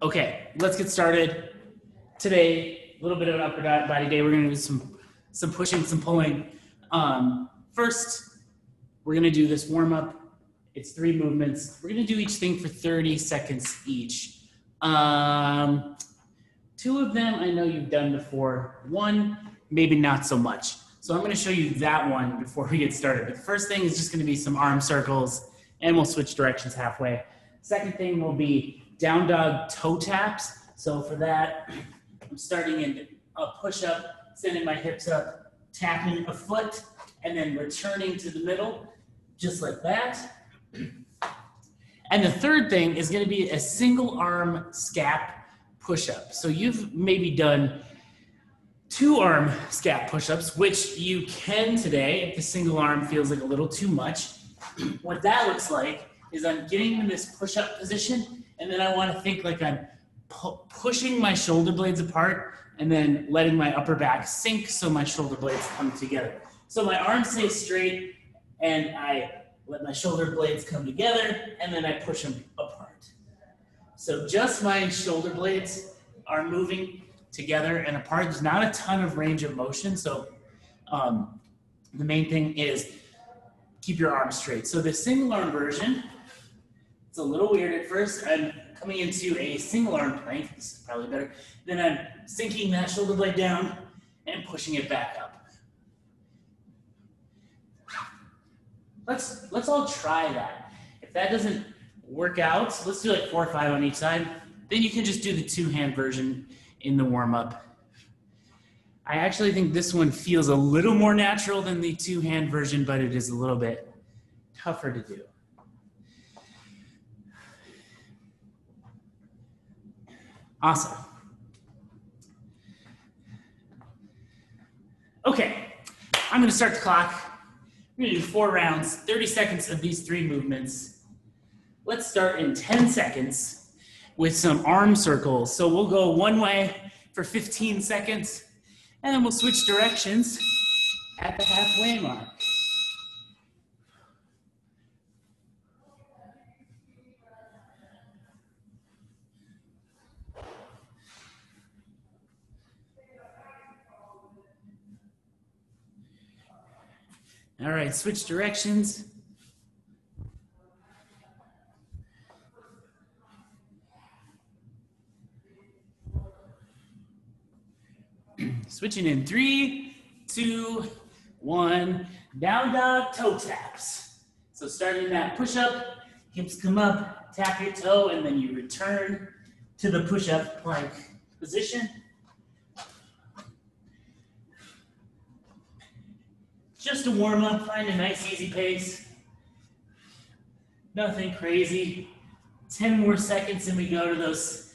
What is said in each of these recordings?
Okay, let's get started. Today, a little bit of an upper body day. We're gonna do some pushing, some pulling. First, we're gonna do this warm up. It's 3 movements. We're gonna do each thing for 30 seconds each. 2 of them I know you've done before. 1, maybe not so much. So I'm gonna show you that one before we get started. But the first thing is just gonna be some arm circles, and we'll switch directions halfway. Second thing will be down dog toe taps. So for that, I'm starting in a push up, sending my hips up, tapping a foot, and then returning to the middle, just like that. And the third thing is gonna be a single arm scap push-up. So you've maybe done 2 arm scap push-ups, which you can today if the single arm feels like a little too much. What that looks like is I'm getting in this push-up position, and then I want to think like I'm pushing my shoulder blades apart and then letting my upper back sink so my shoulder blades come together. So my arms stay straight, and I let my shoulder blades come together, and then I push them apart. So just my shoulder blades are moving together and apart. There's not a ton of range of motion, so the main thing is keep your arms straight. So the single arm version, it's a little weird at first. I'm coming into a single arm plank. This is probably better. Then I'm sinking that shoulder blade down and pushing it back up. Let's all try that. If that doesn't work out, let's do like 4 or 5 on each side. Then you can just do the 2-hand version in the warm up. I actually think this one feels a little more natural than the 2-hand version, but it is a little bit tougher to do. Awesome. Okay, I'm gonna start the clock. We're gonna do 4 rounds, 30 seconds of these 3 movements. Let's start in 10 seconds with some arm circles. So we'll go one way for 15 seconds, and then we'll switch directions at the halfway mark. All right, switch directions. Switching in 3, 2, 1. Down dog toe taps. So starting that push up, hips come up, tap your toe, and then you return to the push up plank position. Just a warm up, find a nice easy pace. Nothing crazy. 10 more seconds and we go to those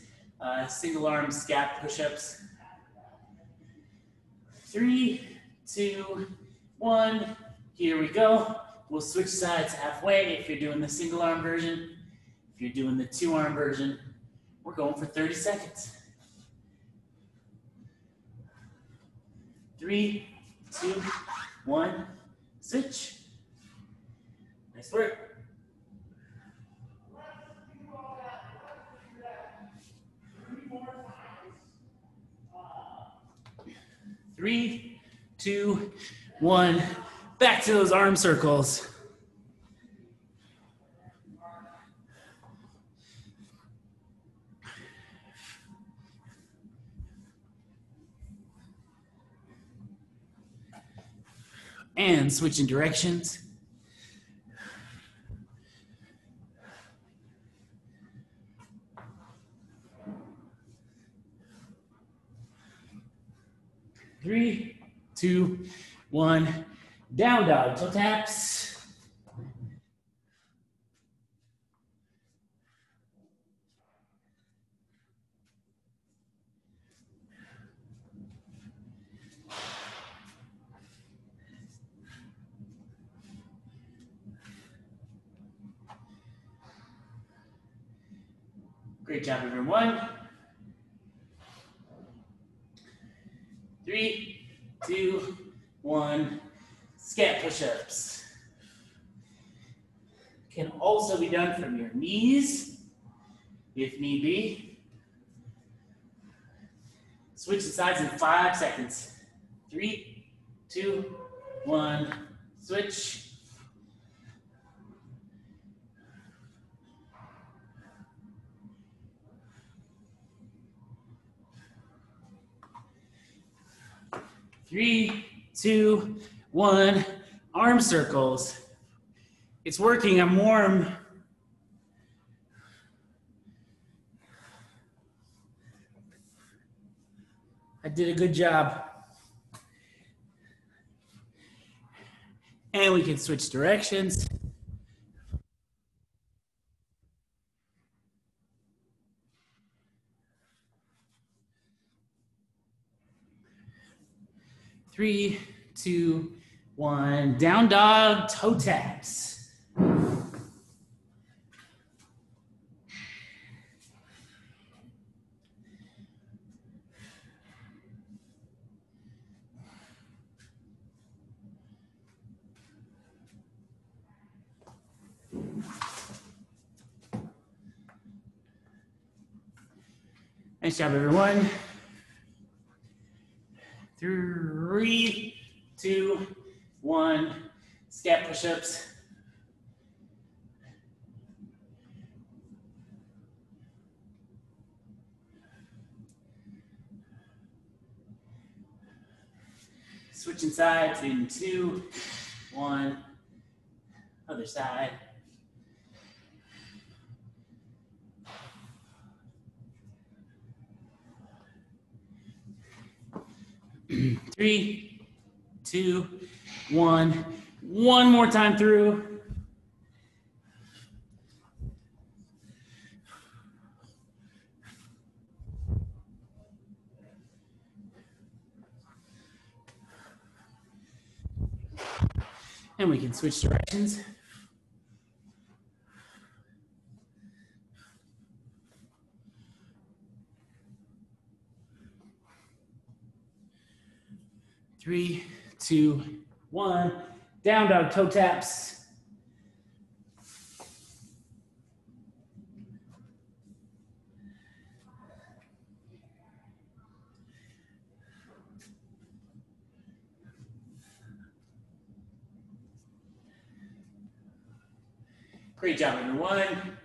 single arm scap push-ups. 3, 2, 1, here we go. We'll switch sides halfway if you're doing the single arm version. If you're doing the 2-arm version, we're going for 30 seconds. 3, 2, 1, switch. Nice work. Three, 2, 1. Back to those arm circles. And switching directions. Three, 2, 1. Down dog, toe taps. Great job, everyone. 3, 2, 1. Scat push-ups. Can also be done from your knees, if need be. Switch the sides in 5 seconds. 3, 2, 1, switch. Three, two, one, arm circles. It's working, I'm warm. I did a good job. And we can switch directions. Three, two, one, down dog, toe taps. Nice job, everyone. 3, 2, 1, Scat push-ups. Switching sides in 2, 1, other side. 3, 2, 1. One more time through. And we can switch directions. Three, two, one. Down dog, toe taps. Great job, everyone.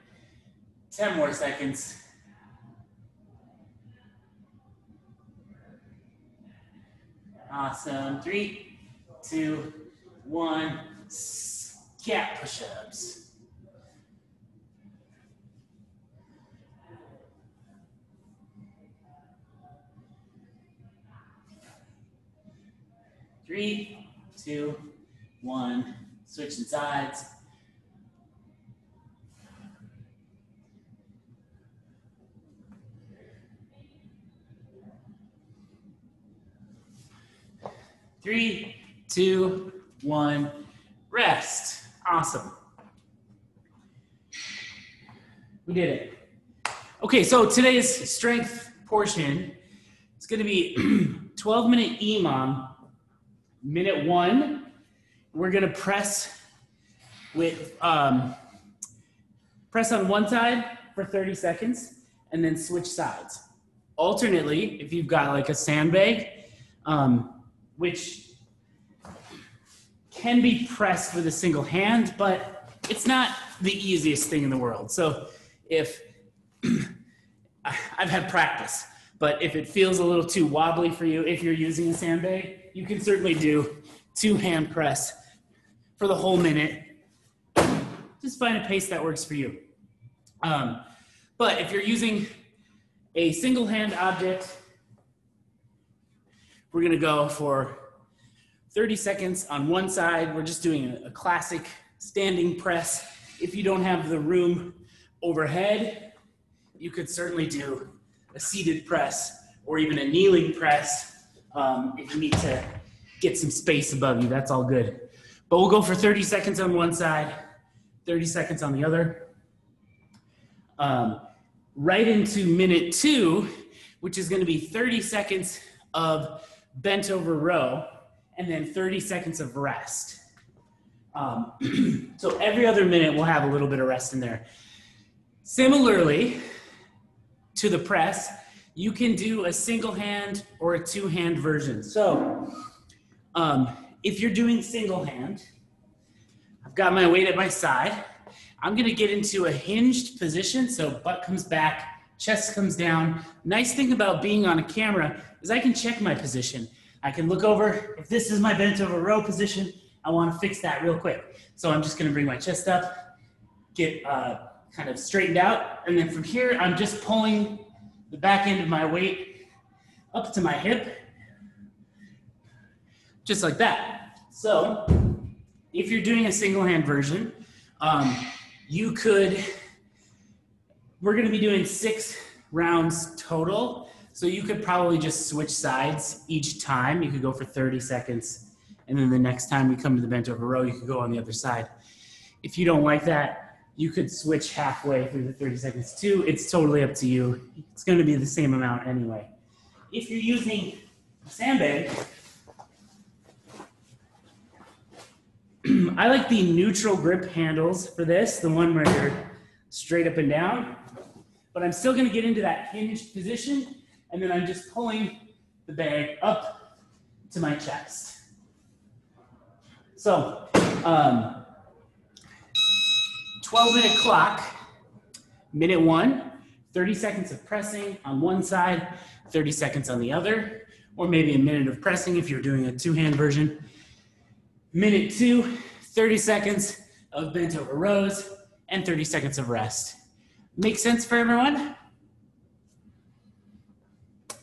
10 more seconds. Awesome. 3, 2, 1. Scat push-ups. Three, two, one. Switching sides. Three, two, one, rest. Awesome. We did it. Okay, so today's strength portion is going to be 12-minute EMOM. Minute 1, we're going to press with press on one side for 30 seconds and then switch sides. Alternately, if you've got like a sandbag, which can be pressed with a single hand, but it's not the easiest thing in the world. So if, I've had practice, but if it feels a little too wobbly for you, if you're using a sandbag, you can certainly do 2-hand press for the whole minute. Just find a pace that works for you. But if you're using a single hand object, we're gonna go for 30 seconds on one side. We're just doing a classic standing press. If you don't have the room overhead, you could certainly do a seated press or even a kneeling press. If you need to get some space above you, that's all good. But we'll go for 30 seconds on one side, 30 seconds on the other. Right into minute 2, which is gonna be 30 seconds of bent over row, and then 30 seconds of rest. So every other minute we'll have a little bit of rest in there. Similarly to the press, You can do a single hand or a two-hand version. So if you're doing single hand, I've got my weight at my side. I'm gonna get into a hinged position, so butt comes back, chest comes down. Nice thing about being on a camera is I can check my position. I can look over, if this is my bent over row position, I wanna fix that real quick. So I'm just gonna bring my chest up, get kind of straightened out, and then from here, I'm just pulling the back end of my weight up to my hip, just like that. So if you're doing a single hand version, you could, we're gonna be doing 6 rounds total. So you could probably just switch sides each time. You could go for 30 seconds. And then the next time we come to the bent over row, you could go on the other side. If you don't like that, you could switch halfway through the 30 seconds too. It's totally up to you. It's gonna be the same amount anyway. If you're using a sandbag, I like the neutral grip handles for this, the one where you're straight up and down, but I'm still gonna get into that hinged position, and then I'm just pulling the bag up to my chest. So, 12-minute clock, minute 1, 30 seconds of pressing on one side, 30 seconds on the other, or maybe a minute of pressing if you're doing a two-hand version. Minute 2, 30 seconds of bent over rows, and 30 seconds of rest. Make sense for everyone?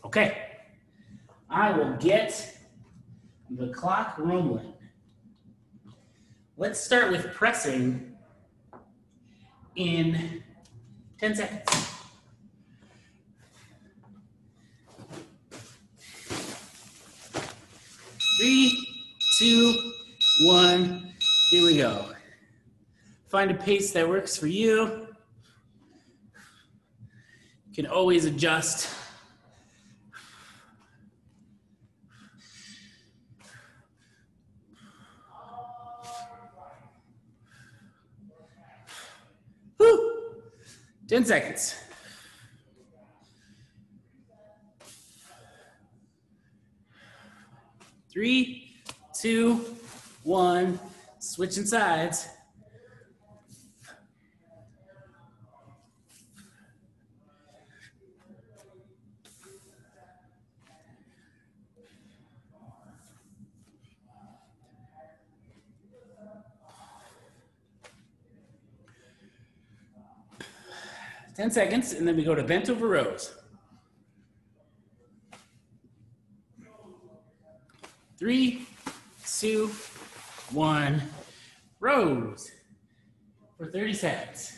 Okay, I will get the clock rolling. Let's start with pressing in 10 seconds. 3, 2, 1, here we go. Find a pace that works for you. You can always adjust. Woo! 10 seconds. 3, 2, 1, switching sides. Ten seconds, and then we go to bent over rows. 3, 2, 1, rows for 30 seconds.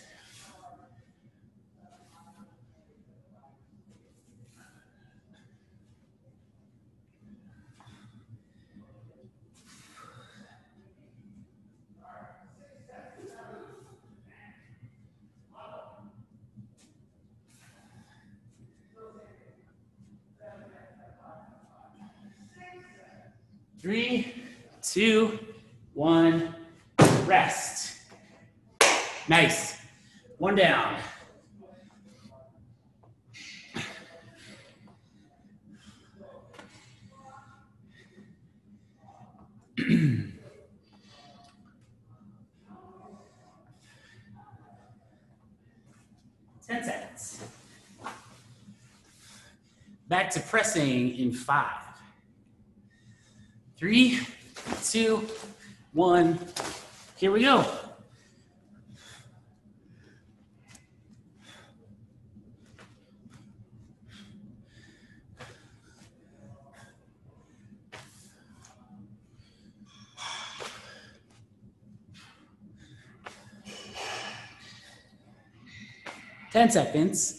Three, 2, 1, rest. Nice. One down. Ten seconds. Back to pressing in 5. 3, 2, 1, here we go. Ten seconds.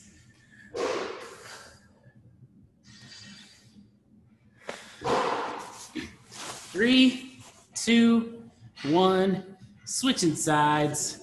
3, 2, 1, switching sides.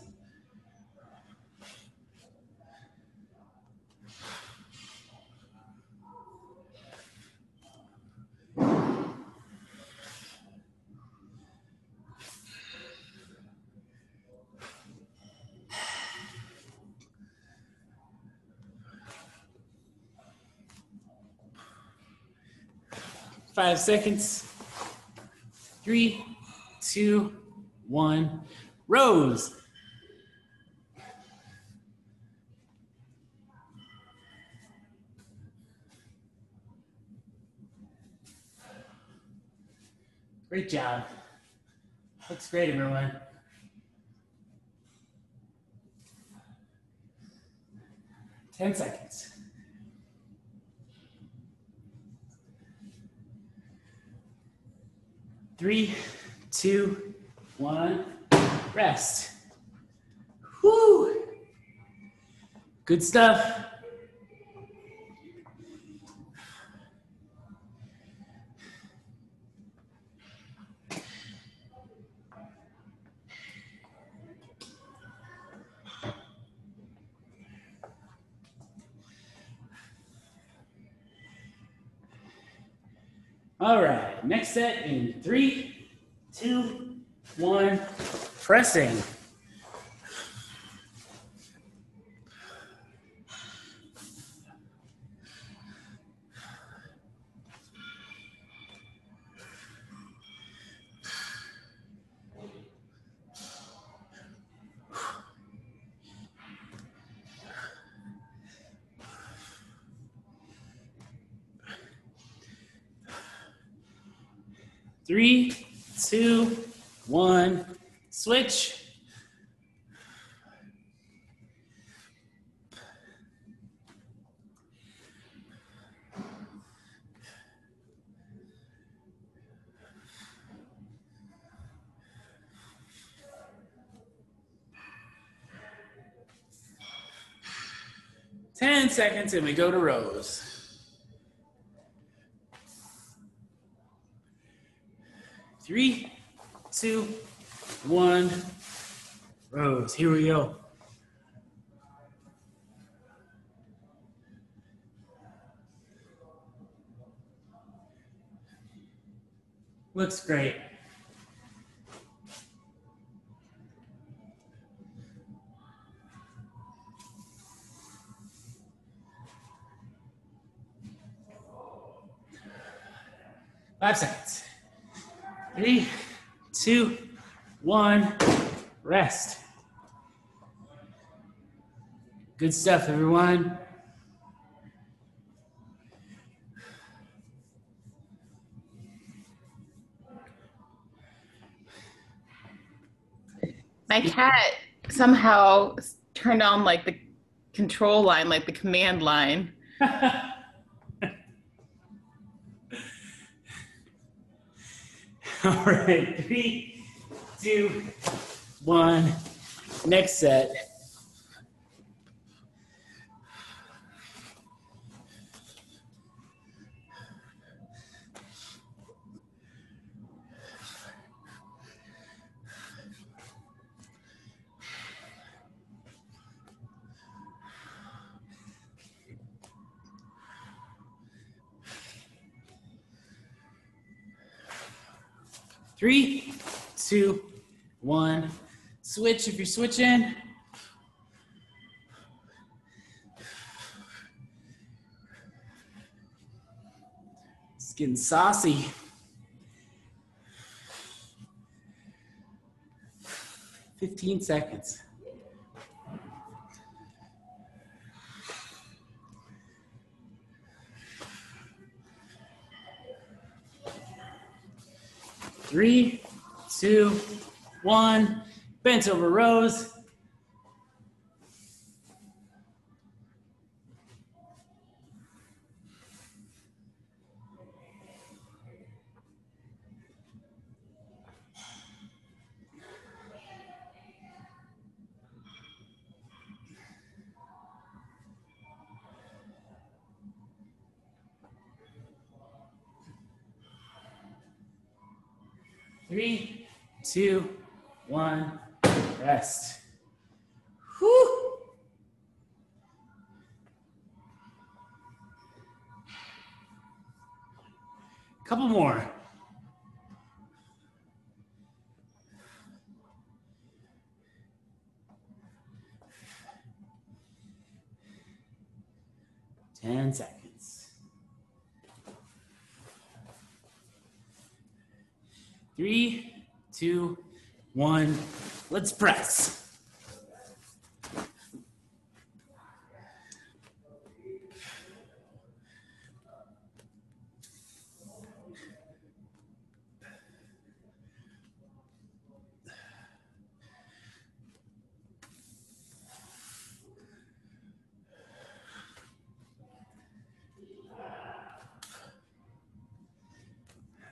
5 seconds. 3, 2, 1. Rows. Great job. Looks great, everyone. Ten seconds. 3, 2, 1. Rest. Whoo! Good stuff. All right, next set in 3, 2, 1, pressing. Three, 2, 1, switch. Ten seconds and we go to rows. 3, 2, 1, rows. Here we go. Looks great. Five seconds. 3, 2, 1, rest. Good stuff, everyone. My cat somehow turned on like the control line, like the command line. All right, 3, 2, 1. Next set. Three, 2, 1. Switch if you're switching. It's getting saucy. 15 seconds. Three, 2, 1. Bent over rows. Three, 2, 1. Rest. Whew. Couple more. Ten seconds. 3, 2, 1. Let's press.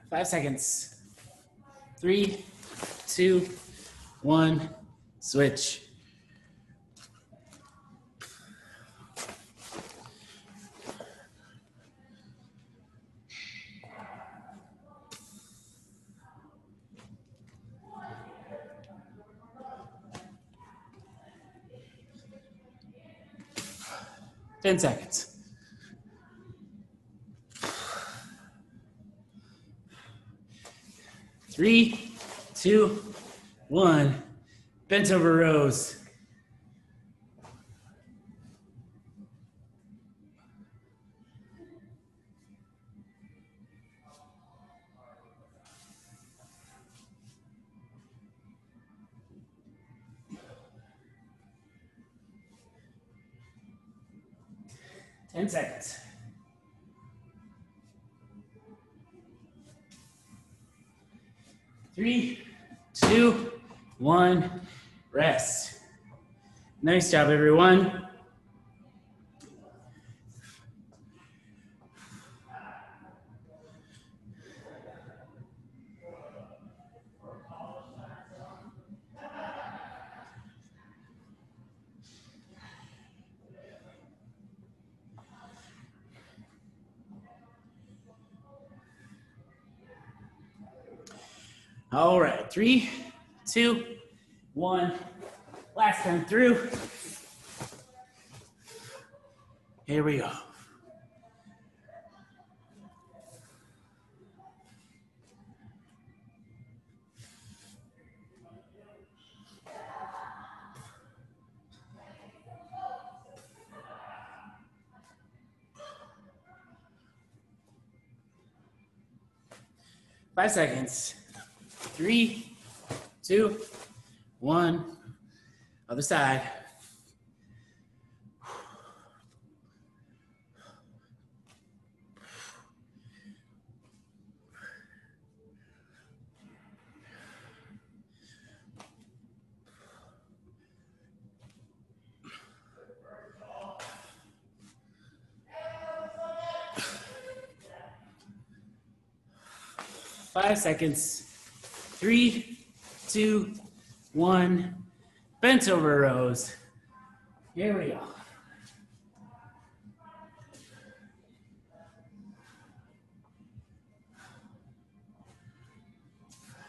Five seconds. 3, 2, 1. Switch. Ten seconds. 3, 2, 1. Bent over rows. 10 seconds. 3, 2, 1. Rest. Nice job, everyone. All right, 3, 2, 1. Last time through. Here we go. Five seconds. 3, 2, 1. Other side. Five seconds. 3, 2, 1. Bent over rows. Here we go.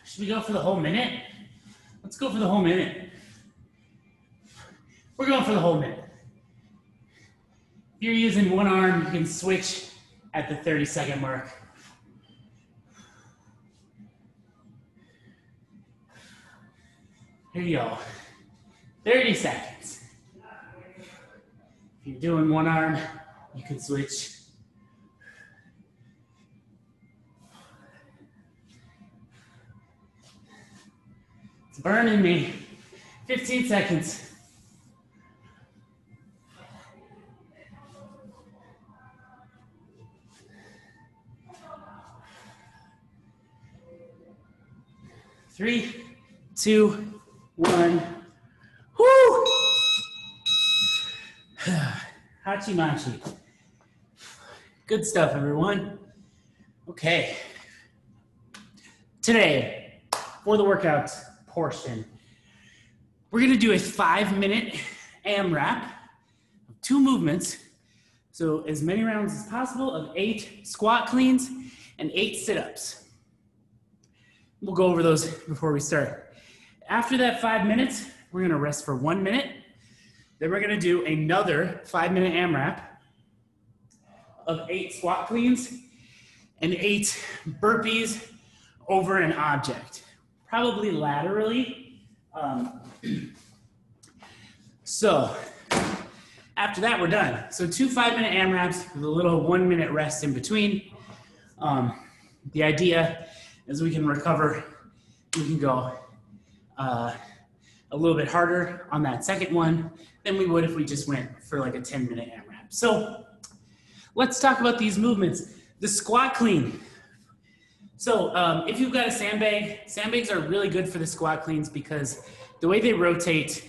Should we go for the whole minute? Let's go for the whole minute. We're going for the whole minute. If you're using one arm, you can switch at the 30-second mark. Here you go. 30 seconds. If you're doing one arm, you can switch. It's burning me. 15 seconds. Three, 2, 1. Woo! Hachi machi. Good stuff, everyone. Okay. Today, for the workout portion, we're gonna do a 5-minute AMRAP of 2 movements. So as many rounds as possible of 8 squat cleans and 8 sit-ups. We'll go over those before we start. After that 5 minutes, we're gonna rest for 1 minute. Then we're gonna do another 5-minute AMRAP of 8 squat cleans and 8 burpees over an object, probably laterally. So after that, we're done. So 2 5-minute AMRAPs with a little 1-minute rest in between. The idea is we can recover we can go a little bit harder on that second one than we would if we just went for like a 10-minute AMRAP. So let's talk about these movements. The squat clean. So if you've got a sandbag, sandbags are really good for the squat cleans because the way they rotate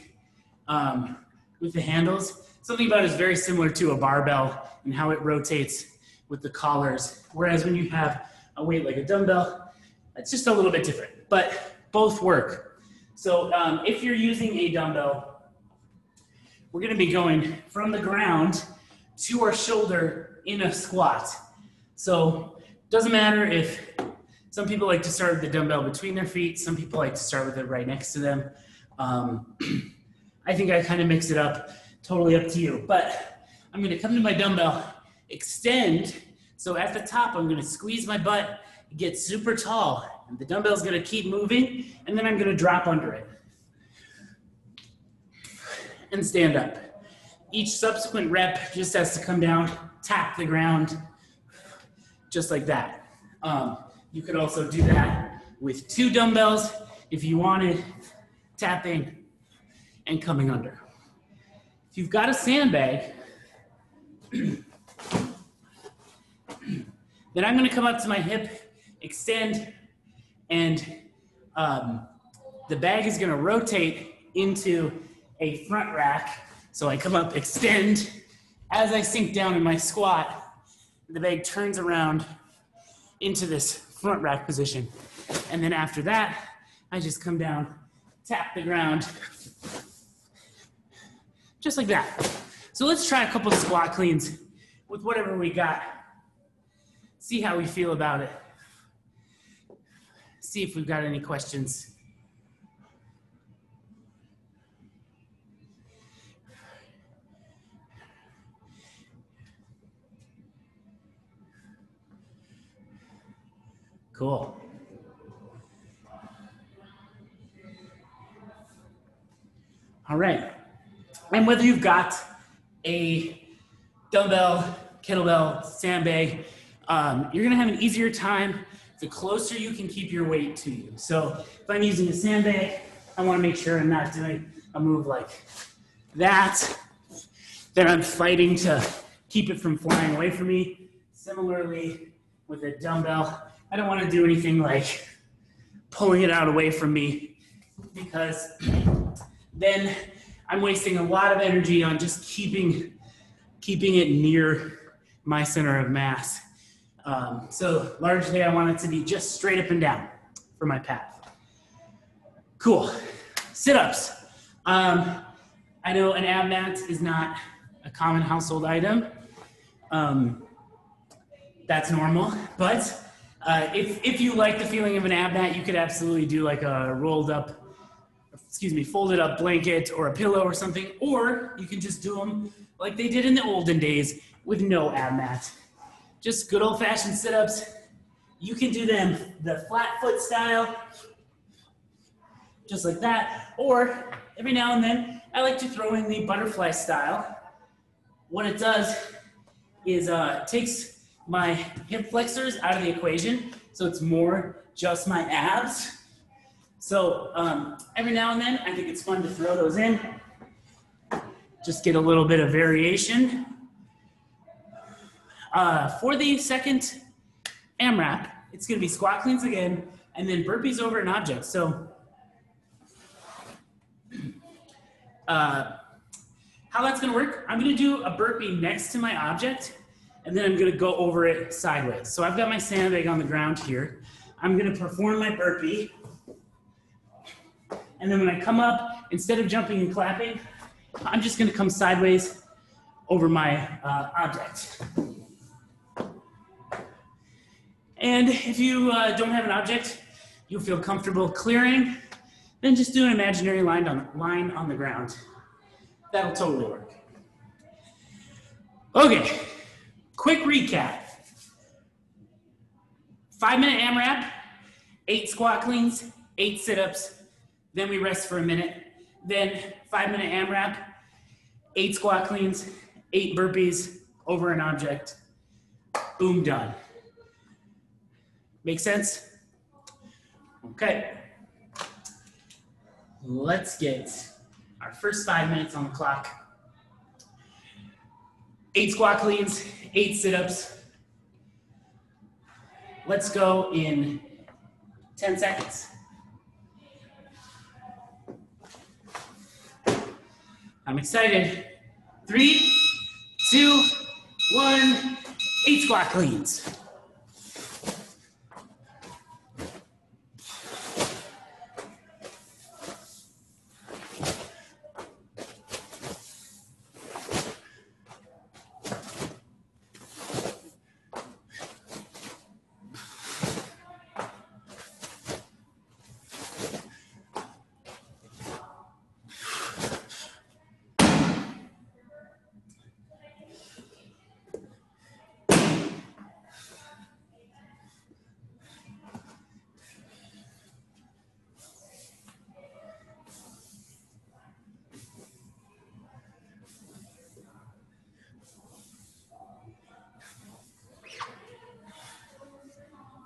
with the handles, something about it is very similar to a barbell and how it rotates with the collars. Whereas when you have a weight like a dumbbell, it's just a little bit different, but both work. So if you're using a dumbbell, we're gonna be going from the ground to our shoulder in a squat. So it doesn't matter if some people like to start with the dumbbell between their feet, some people like to start with it right next to them. I think I kind of mix it up, totally up to you. But I'm gonna come to my dumbbell, extend. So at the top, I'm gonna squeeze my butt, get super tall. And the dumbbell's gonna keep moving, and then I'm gonna drop under it. And stand up. Each subsequent rep just has to come down, tap the ground, just like that. You could also do that with 2 dumbbells if you wanted, tapping and coming under. If you've got a sandbag, then I'm gonna come up to my hip, extend, and the bag is gonna rotate into a front rack. So I come up, extend. As I sink down in my squat, the bag turns around into this front rack position. And then after that, I just come down, tap the ground, just like that. So let's try a couple of squat cleans with whatever we got. See how we feel about it. See if we've got any questions. Cool. All right. And whether you've got a dumbbell, kettlebell, sandbag, you're gonna have an easier time the closer you can keep your weight to you. So if I'm using a sandbag, I wanna make sure I'm not doing a move like that. Then I'm fighting to keep it from flying away from me. Similarly, with a dumbbell, I don't wanna do anything like pulling it out away from me because then I'm wasting a lot of energy on just keeping it near my center of mass. So largely I want it to be just straight up and down for my path. Cool. Sit-ups. I know an ab mat is not a common household item. That's normal, but if you like the feeling of an ab mat, you could absolutely do like a folded up blanket or a pillow or something, or you can just do them like they did in the olden days with no ab mat. Just good old fashioned sit-ups. You can do them the flat foot style, just like that, or every now and then I like to throw in the butterfly style. What it does is it takes my hip flexors out of the equation, so it's more just my abs. So every now and then, I think it's fun to throw those in. Just get a little bit of variation. For the second AMRAP, it's gonna be squat cleans again, and then burpees over an object. So how that's gonna work, I'm gonna do a burpee next to my object, and then I'm gonna go over it sideways. So I've got my sandbag on the ground here. I'm gonna perform my burpee. And then when I come up, instead of jumping and clapping, I'm just gonna come sideways over my object. And if you don't have an object you feel comfortable clearing, then just do an imaginary line on the ground. That'll totally work. Okay, quick recap. 5-minute AMRAP, 8 squat cleans, 8 sit-ups, then we rest for a minute. Then 5-minute AMRAP, 8 squat cleans, 8 burpees over an object. Boom, done. Make sense? Okay. let's get our first 5 minutes on the clock. 8 squat cleans, 8 sit-ups. Let's go in 10 seconds. I'm excited. 3, 2, 1, 8 squat cleans.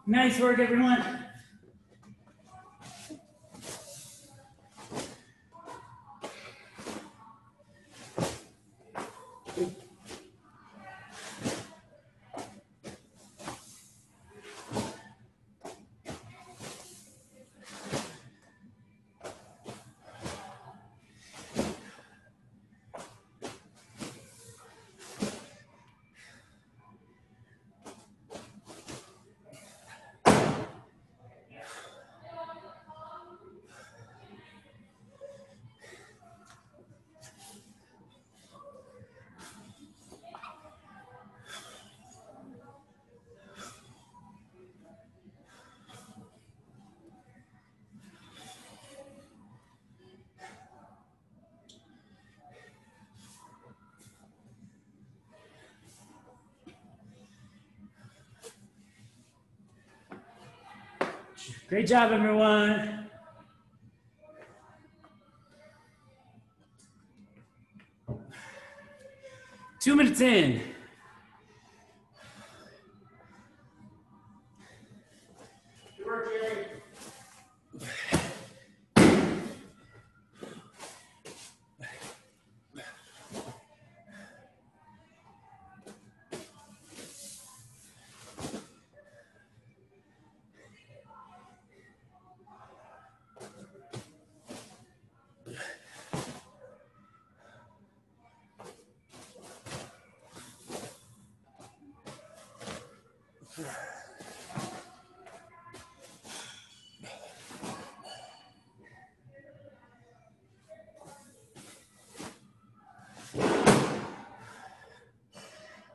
Nice work, everyone. Great job, everyone. Two minutes in. Good work, Gary.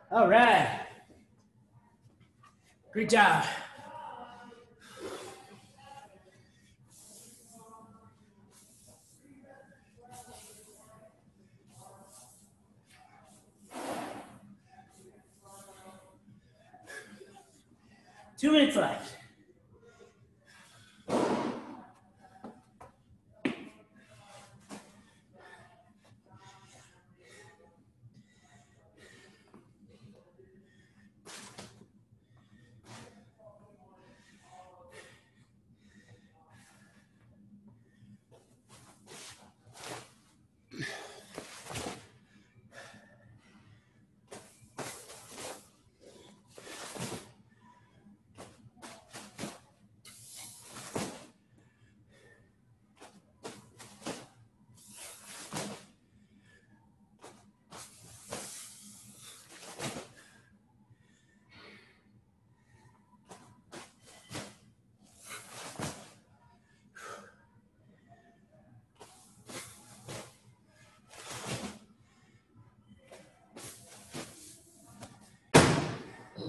All right. Great job. Two minutes left.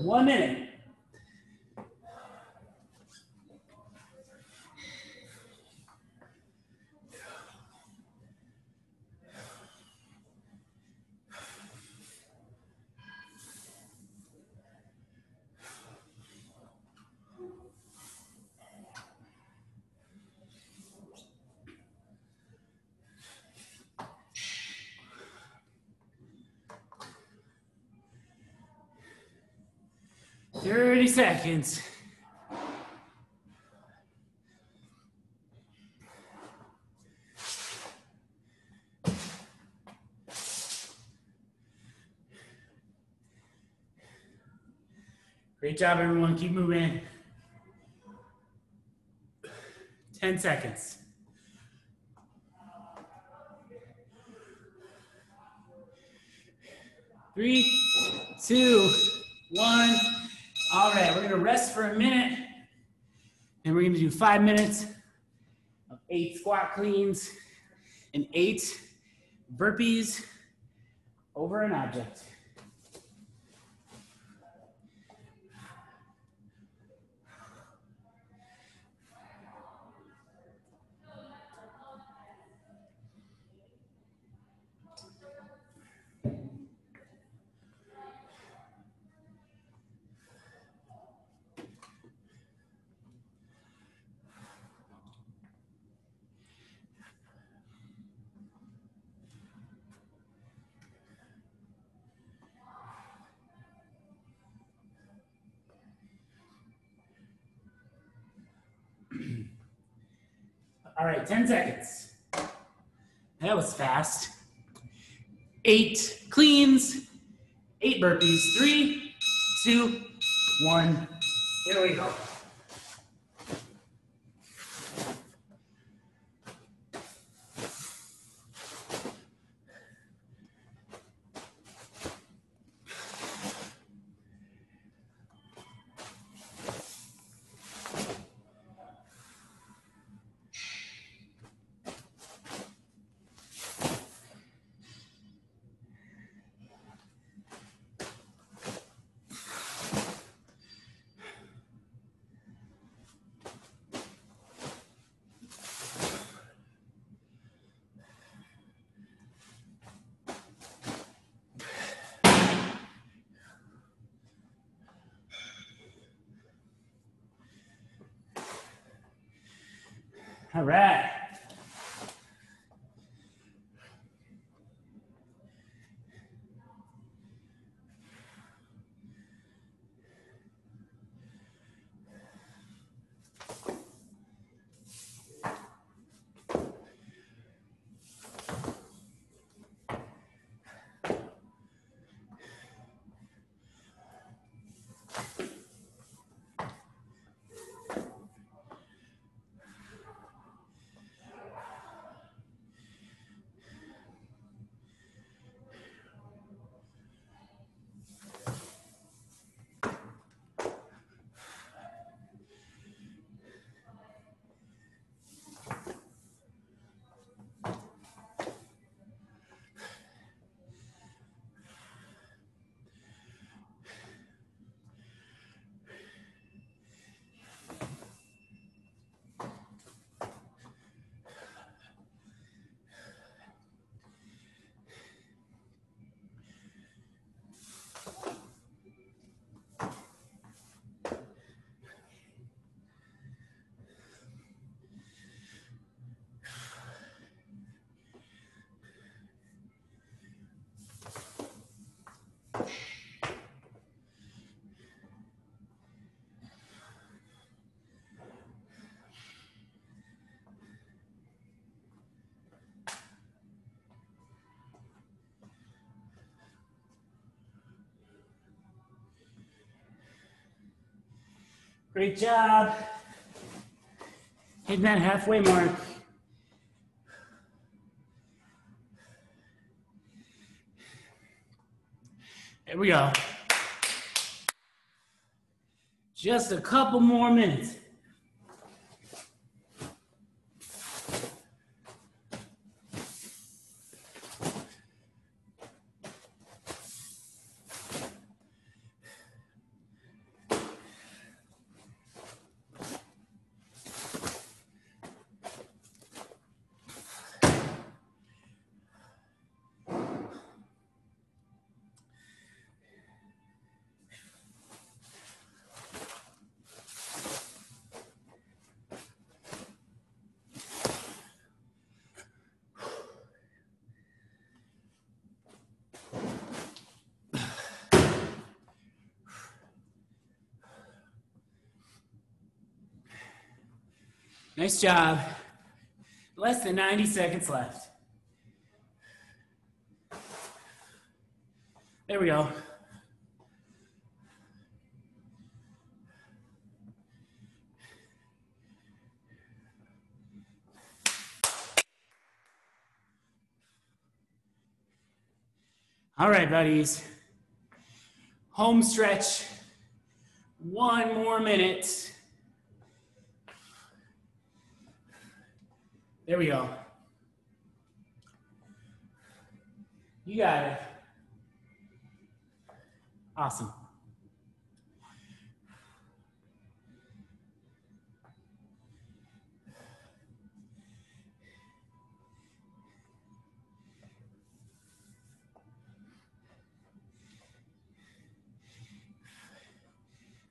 One minute. Thirty seconds. Great job, everyone. Keep moving. 10 seconds. 3, 2, 1. All right, we're gonna rest for a minute, and we're gonna do 5 minutes of 8 squat cleans and 8 burpees over an object. All right, 10 seconds. That was fast. 8 cleans, 8 burpees. 3, 2, 1. Here we go. All right. Great job. Hitting that halfway mark. There we go. Just a couple more minutes. Nice job. Less than 90 seconds left. There we go. All right, buddies. Home stretch. 1 more minute. There we go. You got it. Awesome.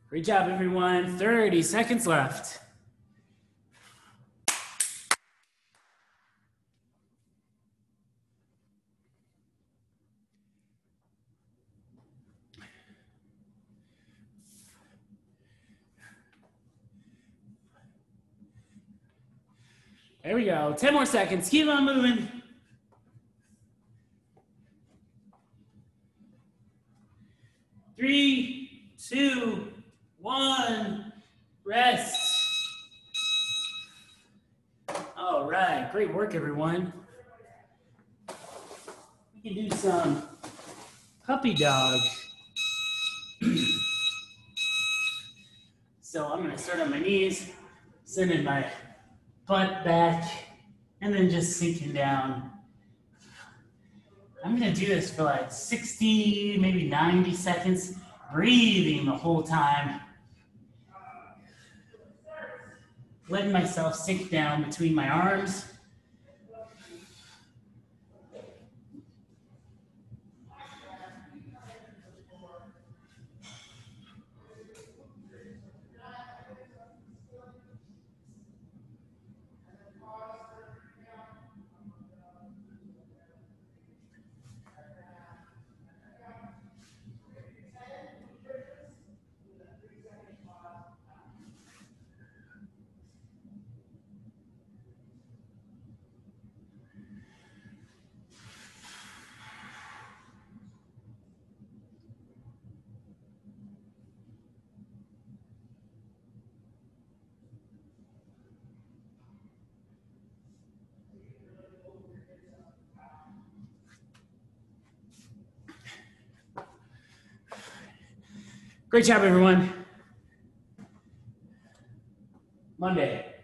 Great job, everyone. 30 seconds left. There we go. 10 more seconds. Keep on moving. 3, 2, 1. Rest. All right. Great work, everyone. We can do some puppy dog. So I'm going to start on my knees, sending my butt back, and then just sinking down. I'm going to do this for like 60, maybe 90 seconds, breathing the whole time. Letting myself sink down between my arms. Great job, everyone. Monday.